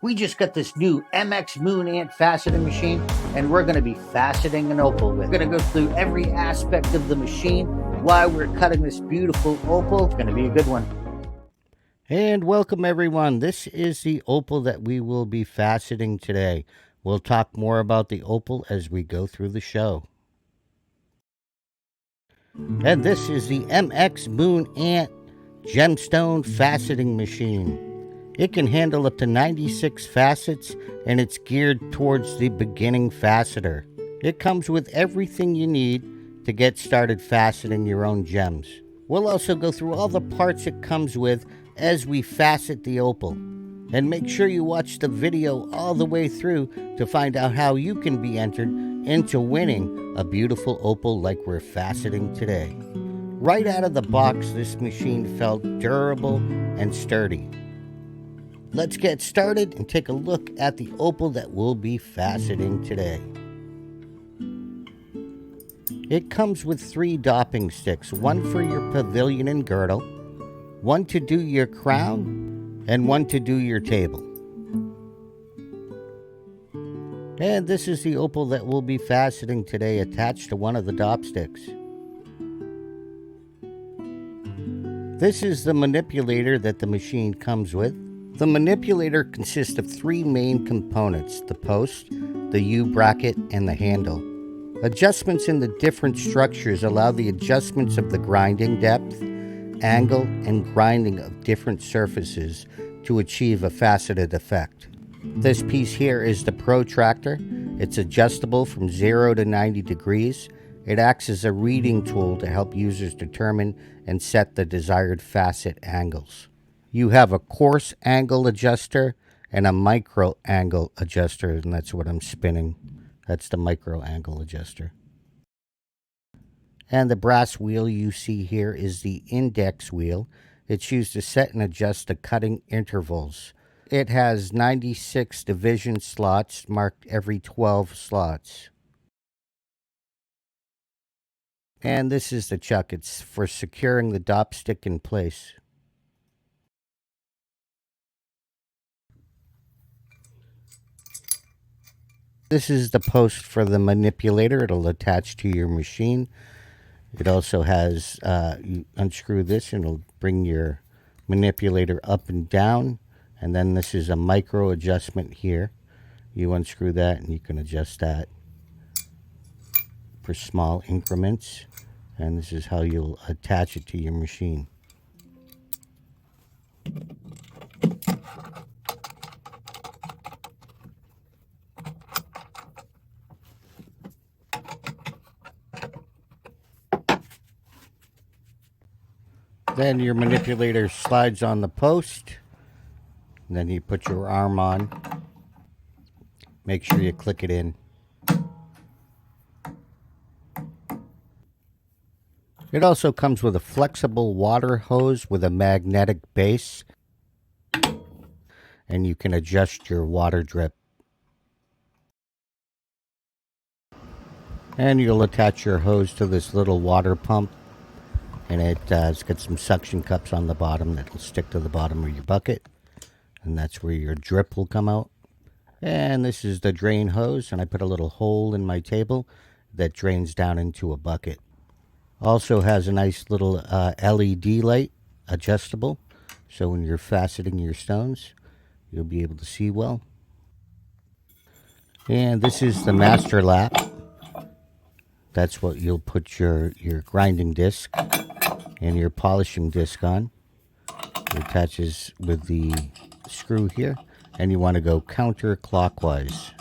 We just got this new MXMOONANT faceting machine, and we're going to be faceting an opal with. We're going to go through every aspect of the machine, why we're cutting this beautiful opal. It's going to be a good one. And welcome everyone. This is the opal that we will be faceting today. We'll talk more about the opal as we go through the show. And this is the MXMOONANT Gemstone faceting machine. It can handle up to 96 facets, and it's geared towards the beginning faceter. It comes with everything you need to get started faceting your own gems. We'll also go through all the parts it comes with as we facet the opal. And make sure you watch the video all the way through to find out how you can be entered into winning a beautiful opal like we're faceting today. Right out of the box, this machine felt durable and sturdy. Let's get started and take a look at the opal that we'll be faceting today. It comes with 3 dopping sticks, one for your pavilion and girdle, one to do your crown, and one to do your table. And this is the opal that we'll be faceting today attached to one of the dop sticks. This is the manipulator that the machine comes with. The manipulator consists of 3 main components: the post, the U-bracket, and the handle. Adjustments in the different structures allow the adjustments of the grinding depth, angle, and grinding of different surfaces to achieve a faceted effect. This piece here is the protractor. It's adjustable from 0 to 90 degrees. It acts as a reading tool to help users determine and set the desired facet angles. You have a coarse angle adjuster and a micro angle adjuster, and that's what I'm spinning. That's the micro angle adjuster. And the brass wheel you see here is the index wheel. It's used to set and adjust the cutting intervals. It has 96 division slots marked every 12 slots. And this is the chuck. It's for securing the dop stick in place. This is the post for the manipulator. It'll attach to your machine. It also has, you unscrew this and it'll bring your manipulator up and down. And then this is a micro adjustment here. You unscrew that and you can adjust that for small increments. And this is how you'll attach it to your machine. Then your manipulator slides on the post. And then you put your arm on. Make sure you click it in. It also comes with a flexible water hose with a magnetic base. And you can adjust your water drip. And you'll attach your hose to this little water pump. And it's got some suction cups on the bottom that will stick to the bottom of your bucket. And that's where your drip will come out. And this is the drain hose, and I put a little hole in my table that drains down into a bucket. Also has a nice little LED light, adjustable, so when you're faceting your stones, you'll be able to see well. And this is the master lap. That's what you'll put your grinding disc and your polishing disc on. It attaches with the screw here, and you want to go counterclockwise.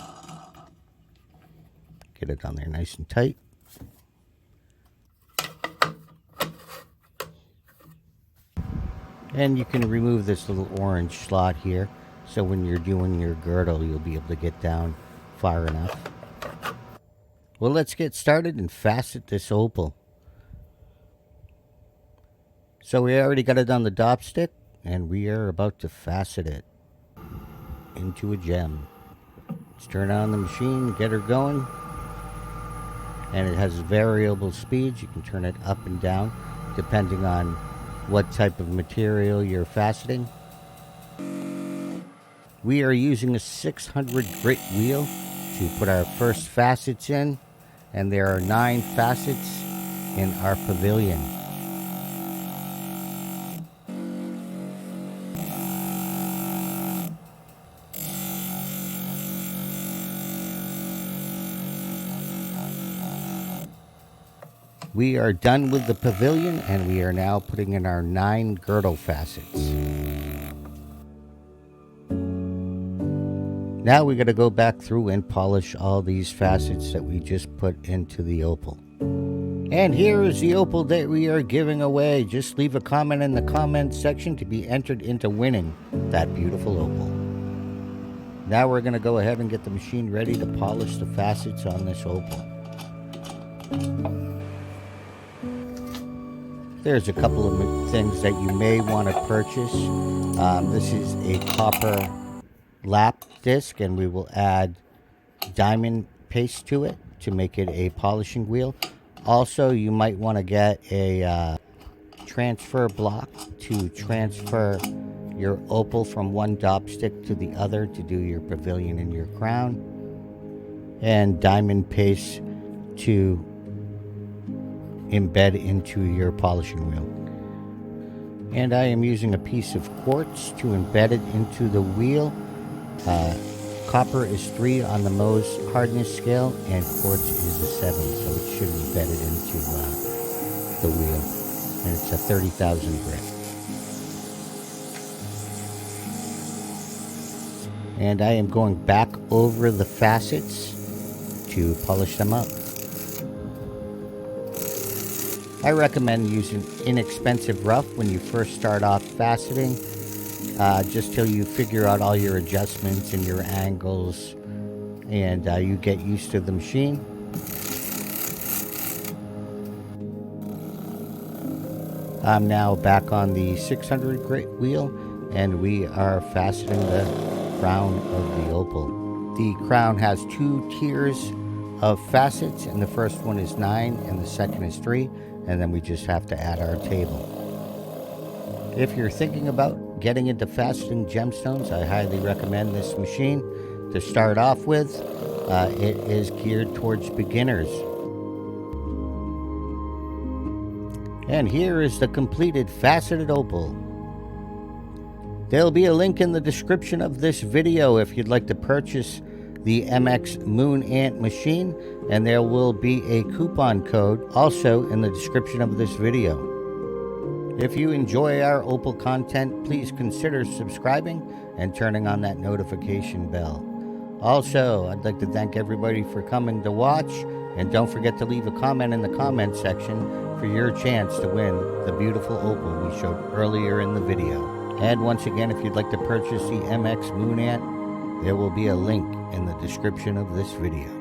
Get it on there nice and tight. And you can remove this little orange slot here, so when you're doing your girdle, you'll be able to get down far enough. Well, let's get started and facet this opal. So we already got it on the dop stick, and we are about to facet it into a gem. Let's turn on the machine, get her going. And it has variable speeds. You can turn it up and down depending on what type of material you're faceting. We are using a 600 grit wheel to put our first facets in, and there are 9 facets in our pavilion. We are done with the pavilion, and we are now putting in our 9 girdle facets. Now we're going to go back through and polish all these facets that we just put into the opal. And here is the opal that we are giving away. Just leave a comment in the comment section to be entered into winning that beautiful opal. Now we're going to go ahead and get the machine ready to polish the facets on this opal. There's a couple of things that you may want to purchase. This is a copper lap disc, and we will add diamond paste to it to make it a polishing wheel. Also, you might want to get a transfer block to transfer your opal from one dopstick to the other to do your pavilion and your crown, and diamond paste to embed into your polishing wheel. And I am using a piece of quartz to embed it into the wheel. Copper is 3 on the Mohs hardness scale, and quartz is a 7, so it should embed it into the wheel. And it's a 30,000 grit. And I am going back over the facets to polish them up. I recommend using inexpensive rough when you first start off faceting, just till you figure out all your adjustments and your angles, and you get used to the machine. I'm now back on the 600 grit wheel, and we are faceting the crown of the opal. The crown has 2 tiers of facets, and the first one is 9 and the second is 3, and then we just have to add our table. If you're thinking about getting into faceting gemstones, I highly recommend this machine to start off with. It is geared towards beginners. And here is the completed faceted opal. There'll be a link in the description of this video if you'd like to purchase the MXMOONANT machine, and there will be a coupon code also in the description of this video. If you enjoy our opal content, please consider subscribing and turning on that notification bell. Also, I'd like to thank everybody for coming to watch, and don't forget to leave a comment in the comment section for your chance to win the beautiful opal we showed earlier in the video. And once again, if you'd like to purchase the MXMOONANT, there will be a link in the description of this video.